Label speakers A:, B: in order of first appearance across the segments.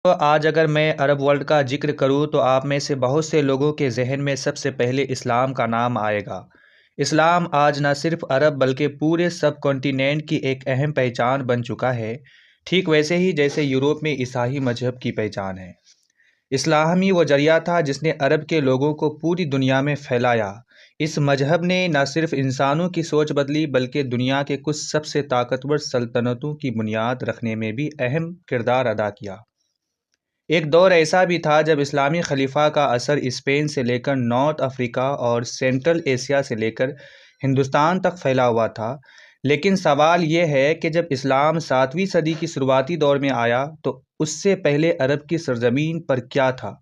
A: تو آج اگر میں عرب ورلڈ کا ذکر کروں تو آپ میں سے بہت سے لوگوں کے ذہن میں سب سے پہلے اسلام کا نام آئے گا۔ اسلام آج نہ صرف عرب بلکہ پورے سب کانٹیننٹ کی ایک اہم پہچان بن چکا ہے، ٹھیک ویسے ہی جیسے یورپ میں عیسائی مذہب کی پہچان ہے۔ اسلام ہی وہ ذریعہ تھا جس نے عرب کے لوگوں کو پوری دنیا میں پھیلایا۔ اس مذہب نے نہ صرف انسانوں کی سوچ بدلی بلکہ دنیا کے کچھ سب سے طاقتور سلطنتوں کی بنیاد رکھنے میں بھی اہم کردار ادا کیا۔ ایک دور ایسا بھی تھا جب اسلامی خلیفہ کا اثر اسپین سے لے کر نارتھ افریقہ اور سینٹرل ایشیا سے لے کر ہندوستان تک پھیلا ہوا تھا۔ لیکن سوال یہ ہے کہ جب اسلام 7ویں صدی کی شروعاتی دور میں آیا تو اس سے پہلے عرب کی سرزمین پر کیا تھا؟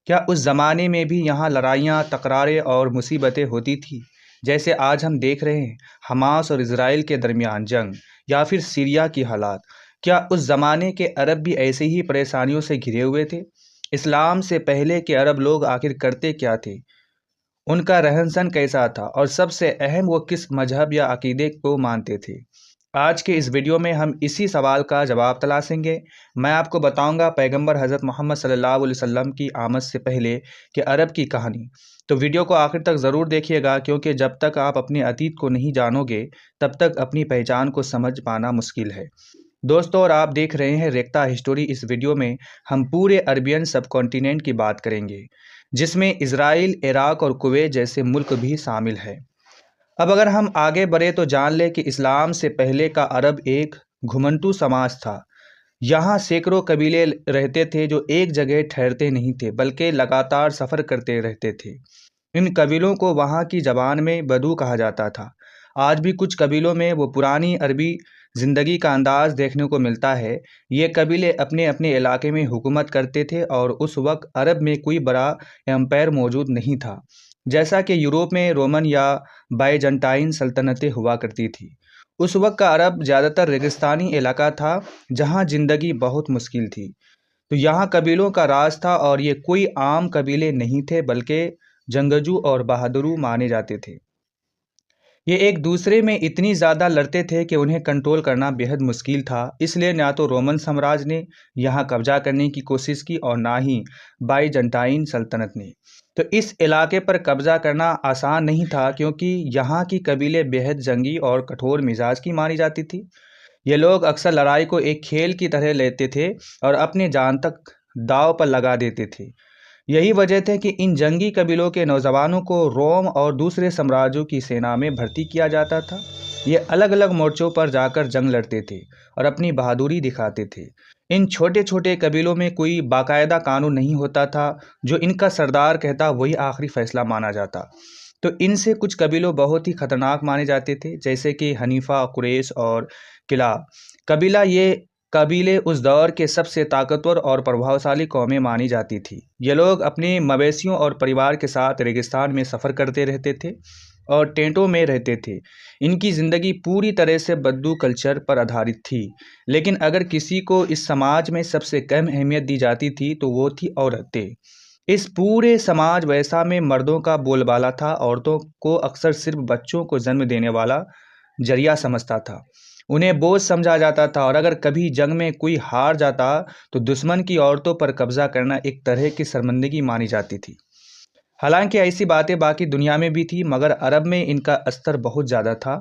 A: کیا اس زمانے میں بھی یہاں لڑائیاں، تکراریں اور مصیبتیں ہوتی تھیں جیسے آج ہم دیکھ رہے ہیں، حماس اور اسرائیل کے درمیان جنگ یا پھر سیریا کی حالات؟ کیا اس زمانے کے عرب بھی ایسے ہی پریشانیوں سے گھرے ہوئے تھے؟ اسلام سے پہلے کے عرب لوگ آخر کرتے کیا تھے؟ ان کا رہن سہن کیسا تھا؟ اور سب سے اہم، وہ کس مذہب یا عقیدے کو مانتے تھے؟ آج کے اس ویڈیو میں ہم اسی سوال کا جواب تلاشیں گے۔ میں آپ کو بتاؤں گا پیغمبر حضرت محمد صلی اللہ علیہ وسلم کی آمد سے پہلے کے عرب کی کہانی۔ تو ویڈیو کو آخر تک ضرور دیکھیے گا، کیونکہ جب تک آپ اپنے عتیق کو نہیں جانو گے تب تک اپنی پہچان کو سمجھ پانا مشکل ہے۔ دوستو، اور آپ دیکھ رہے ہیں ریختہ ہسٹوری۔ اس ویڈیو میں ہم پورے عربین سب کانٹیننٹ کی بات کریں گے، جس میں اسرائیل، عراق اور کویت جیسے ملک بھی شامل ہیں۔ اب اگر ہم آگے بڑھیں تو جان لیں کہ اسلام سے پہلے کا عرب ایک گھمنٹو سماج تھا۔ یہاں سینکڑوں قبیلے رہتے تھے جو ایک جگہ ٹھہرتے نہیں تھے بلکہ لگاتار سفر کرتے رہتے تھے۔ ان قبیلوں کو وہاں کی زبان میں بدو کہا جاتا تھا۔ آج بھی کچھ قبیلوں میں وہ پرانی عربی زندگی کا انداز دیکھنے کو ملتا ہے۔ یہ قبیلے اپنے اپنے علاقے میں حکومت کرتے تھے اور اس وقت عرب میں کوئی بڑا امپائر موجود نہیں تھا، جیسا کہ یورپ میں رومن یا بائزنٹائن سلطنتیں ہوا کرتی تھی۔ اس وقت کا عرب زیادہ تر ریگستانی علاقہ تھا جہاں زندگی بہت مشکل تھی۔ تو یہاں قبیلوں کا راج تھا اور یہ کوئی عام قبیلے نہیں تھے بلکہ جنگجو اور بہادر مانے جاتے تھے۔ یہ ایک دوسرے میں اتنی زیادہ لڑتے تھے کہ انہیں کنٹرول کرنا بہت مشکل تھا۔ اس لیے نہ تو رومن سامراج نے یہاں قبضہ کرنے کی کوشش کی اور نہ ہی بائزنٹائن سلطنت نے۔ تو اس علاقے پر قبضہ کرنا آسان نہیں تھا کیونکہ یہاں کی قبیلے بہت جنگی اور کٹھور مزاج کی مانی جاتی تھی۔ یہ لوگ اکثر لڑائی کو ایک کھیل کی طرح لیتے تھے اور اپنے جان تک داؤ پر لگا دیتے تھے۔ یہی وجہ تھی کہ ان جنگی قبیلوں کے نوجوانوں کو روم اور دوسرے سامراجوں کی سینا میں بھرتی کیا جاتا تھا۔ یہ الگ الگ مورچوں پر جا کر جنگ لڑتے تھے اور اپنی بہادری دکھاتے تھے۔ ان چھوٹے چھوٹے قبیلوں میں کوئی باقاعدہ قانون نہیں ہوتا تھا، جو ان کا سردار کہتا وہی آخری فیصلہ مانا جاتا۔ تو ان سے کچھ قبیلوں بہت ہی خطرناک مانے جاتے تھے، جیسے کہ حنیفہ، قریش اور کلاب قبیلہ۔ یہ قبیلے اس دور کے سب سے طاقتور اور پربھاوشالی قومیں مانی جاتی تھی۔ یہ لوگ اپنے مویشیوں اور پریوار کے ساتھ ریگستان میں سفر کرتے رہتے تھے اور ٹینٹوں میں رہتے تھے۔ ان کی زندگی پوری طرح سے بدو کلچر پر آدھارت تھی، لیکن اگر کسی کو اس سماج میں سب سے کم اہمیت دی جاتی تھی تو وہ تھی عورتیں۔ اس پورے سماج ویسا میں مردوں کا بول بالا تھا۔ عورتوں کو اکثر صرف بچوں کو جنم دینے والا ذریعہ سمجھتا تھا، انہیں بوجھ سمجھا جاتا تھا، اور اگر کبھی جنگ میں کوئی ہار جاتا تو دشمن کی عورتوں پر قبضہ کرنا ایک طرح کی شرمندگی مانی جاتی تھی۔ حالانکہ ایسی باتیں باقی دنیا میں بھی تھی، مگر عرب میں ان کا اثر بہت زیادہ تھا۔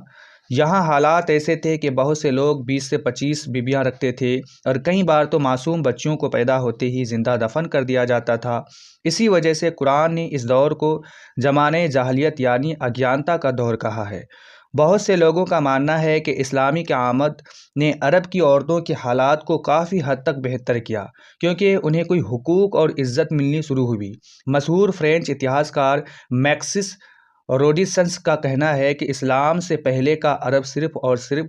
A: یہاں حالات ایسے تھے کہ بہت سے لوگ 20 سے 25 بیویاں رکھتے تھے اور کئی بار تو معصوم بچوں کو پیدا ہوتے ہی زندہ دفن کر دیا جاتا تھا۔ اسی وجہ سے قرآن نے اس دور کو زمانۂ جاہلیت یعنی اگیانتا کا دور کہا ہے۔ بہت سے لوگوں کا ماننا ہے کہ اسلامی کی آمد نے عرب کی عورتوں کے حالات کو کافی حد تک بہتر کیا، کیونکہ انہیں کوئی حقوق اور عزت ملنی شروع ہوئی۔ مشہور فرینچ اتہاس کار میکسس روڈسنس کا کہنا ہے کہ اسلام سے پہلے کا عرب صرف اور صرف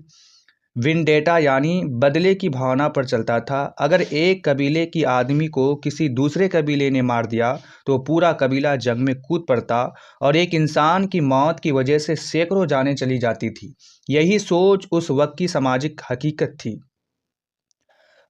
A: ونڈیٹا یعنی بدلے کی بھاونا پر چلتا تھا۔ اگر ایک قبیلے کی آدمی کو کسی دوسرے قبیلے نے مار دیا تو پورا قبیلہ جنگ میں کود پڑتا اور ایک انسان کی موت کی وجہ سے سینکڑوں جانیں چلی جاتی تھی۔ یہی سوچ اس وقت کی سماجی حقیقت تھی۔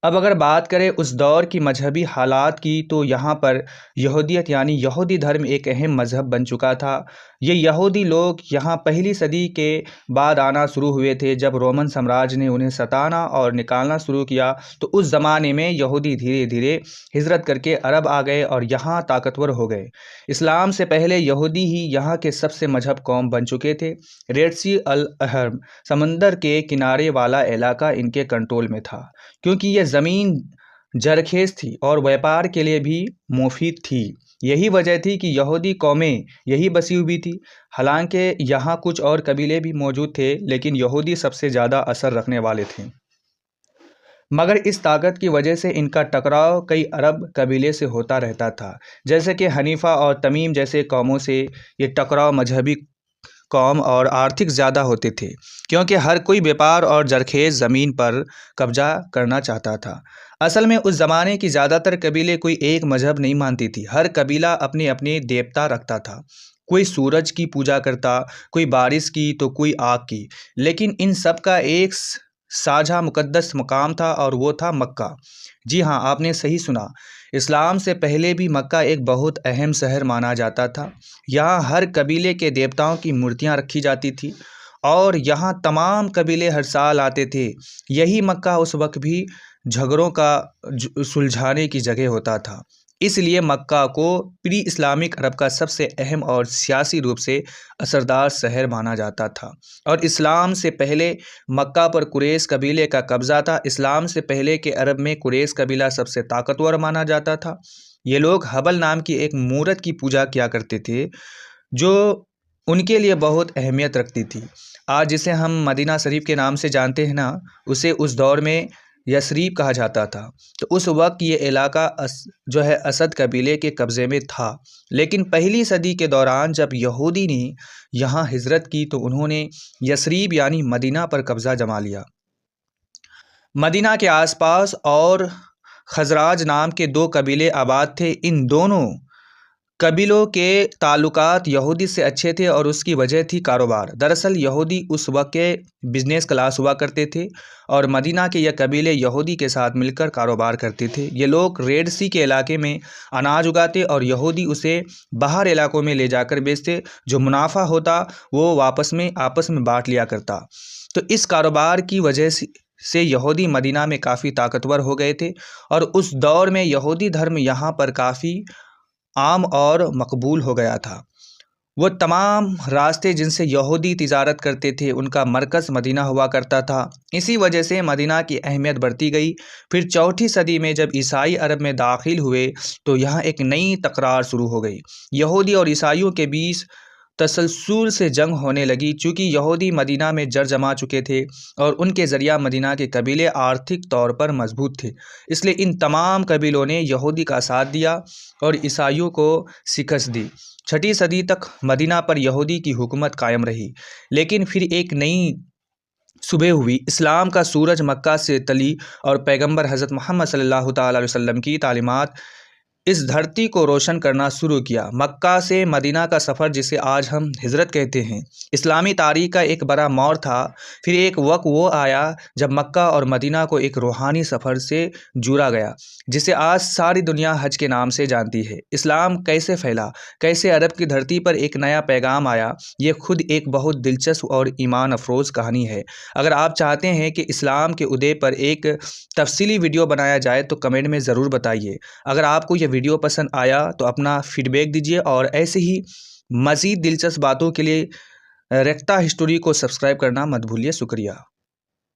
A: اب اگر بات کریں اس دور کی مذہبی حالات کی تو یہاں پر یہودیت یعنی یہودی دھرم ایک اہم مذہب بن چکا تھا۔ یہ یہودی لوگ یہاں پہلی صدی کے بعد آنا شروع ہوئے تھے۔ جب رومن سامراج نے انہیں ستانا اور نکالنا شروع کیا تو اس زمانے میں یہودی دھیرے دھیرے ہجرت کر کے عرب آ گئے اور یہاں طاقتور ہو گئے۔ اسلام سے پہلے یہودی ہی یہاں کے سب سے مہذب قوم بن چکے تھے۔ ریڈ سی البحر سمندر کے کنارے والا علاقہ ان کے کنٹرول میں تھا، کیونکہ یہ زمین زرخیز تھی اور بیپار کے لیے بھی مفید تھی۔ یہی وجہ تھی کہ یہودی قومیں یہی بسی ہوئی تھی۔ حالانکہ یہاں کچھ اور قبیلے بھی موجود تھے، لیکن یہودی سب سے زیادہ اثر رکھنے والے تھے۔ مگر اس طاقت کی وجہ سے ان کا ٹکراؤ کئی عرب قبیلے سے ہوتا رہتا تھا، جیسے کہ حنیفہ اور تمیم جیسے قوموں سے۔ یہ ٹکراؤ مذہبی، قوم اور آرتھک زیادہ ہوتے تھے، کیونکہ ہر کوئی بیپار اور زرخیز زمین پر قبضہ کرنا چاہتا تھا۔ اصل میں اس زمانے کی زیادہ تر قبیلے کوئی ایک مذہب نہیں مانتی تھی۔ ہر قبیلہ اپنے اپنے دیوتا رکھتا تھا۔ کوئی سورج کی پوجا کرتا، کوئی بارش کی تو کوئی آگ کی، لیکن ان سب کا ایک ساجھا مقدس مقام تھا اور وہ تھا مکہ۔ جی ہاں، آپ نے صحیح سنا، اسلام سے پہلے بھی مکہ ایک بہت اہم شہر مانا جاتا تھا۔ یہاں ہر قبیلے کے دیوتاؤں کی مورتیاں رکھی جاتی تھیں اور یہاں تمام قبیلے ہر سال آتے تھے۔ یہی مکہ اس وقت بھی جھگڑوں کا سلجھانے کی جگہ ہوتا تھا۔ اس لیے مکہ کو پری اسلامک عرب کا سب سے اہم اور سیاسی روپ سے اثردار شہر مانا جاتا تھا۔ اور اسلام سے پہلے مکہ پر قریش قبیلے کا قبضہ تھا۔ اسلام سے پہلے کے عرب میں قریش قبیلہ سب سے طاقتور مانا جاتا تھا۔ یہ لوگ حبل نام کی ایک مورت کی پوجا کیا کرتے تھے جو ان کے لیے بہت اہمیت رکھتی تھی۔ آج جسے ہم مدینہ شریف کے نام سے جانتے ہیں نا، اسے اس دور میں یثریب کہا جاتا تھا۔ تو اس وقت یہ علاقہ جو ہے اسد قبیلے کے قبضے میں تھا۔ لیکن پہلی صدی کے دوران جب یہودی نے یہاں ہجرت کی تو انہوں نے یثریب یعنی مدینہ پر قبضہ جما لیا۔ مدینہ کے آس پاس اور خزراج نام کے دو قبیلے آباد تھے۔ ان دونوں قبیلوں کے تعلقات یہودی سے اچھے تھے اور اس کی وجہ تھی کاروبار۔ دراصل یہودی اس وقت کے بزنس کلاس ہوا کرتے تھے اور مدینہ کے یہ قبیلے یہودی کے ساتھ مل کر کاروبار کرتے تھے۔ یہ لوگ ریڈ سی کے علاقے میں اناج اگاتے اور یہودی اسے باہر علاقوں میں لے جا کر بیچتے۔ جو منافع ہوتا وہ آپس میں بانٹ لیا کرتا۔ تو اس کاروبار کی وجہ سے یہودی مدینہ میں کافی طاقتور ہو گئے تھے اور اس دور میں یہودی دھرم یہاں پر کافی عام اور مقبول ہو گیا تھا۔ وہ تمام راستے جن سے یہودی تجارت کرتے تھے ان کا مرکز مدینہ ہوا کرتا تھا۔ اسی وجہ سے مدینہ کی اہمیت بڑھتی گئی۔ پھر چوتھی صدی میں جب عیسائی عرب میں داخل ہوئے تو یہاں ایک نئی تکرار شروع ہو گئی۔ یہودی اور عیسائیوں کے بیچ تسلسل سے جنگ ہونے لگی۔ چونکہ یہودی مدینہ میں جڑ جما چکے تھے اور ان کے ذریعہ مدینہ کے قبیلے آرتھک طور پر مضبوط تھے، اس لیے ان تمام قبیلوں نے یہودی کا ساتھ دیا اور عیسائیوں کو شکست دی۔ چھٹی صدی تک مدینہ پر یہودی کی حکومت قائم رہی، لیکن پھر ایک نئی صبح ہوئی۔ اسلام کا سورج مکہ سے تلی اور پیغمبر حضرت محمد صلی اللہ تعالیٰ علیہ وسلم کی تعلیمات اس دھرتی کو روشن کرنا شروع کیا۔ مکہ سے مدینہ کا سفر جسے آج ہم ہجرت کہتے ہیں، اسلامی تاریخ کا ایک بڑا موڑ تھا۔ پھر ایک وقت وہ آیا جب مکہ اور مدینہ کو ایک روحانی سفر سے جوڑا گیا، جسے آج ساری دنیا حج کے نام سے جانتی ہے۔ اسلام کیسے پھیلا، کیسے عرب کی دھرتی پر ایک نیا پیغام آیا، یہ خود ایک بہت دلچسپ اور ایمان افروز کہانی ہے۔ اگر آپ چاہتے ہیں کہ اسلام کے ادے پر ایک تفصیلی ویڈیو بنایا جائے تو کمنٹ میں ضرور بتائیے۔ اگر آپ کو یہ ویڈیو پسند آیا تو اپنا فیڈ بیک دیجیے اور ایسے ہی مزید دلچسپ باتوں کے لیے ریختہ ہسٹوری کو سبسکرائب کرنا مت بھولیے۔ شکریہ۔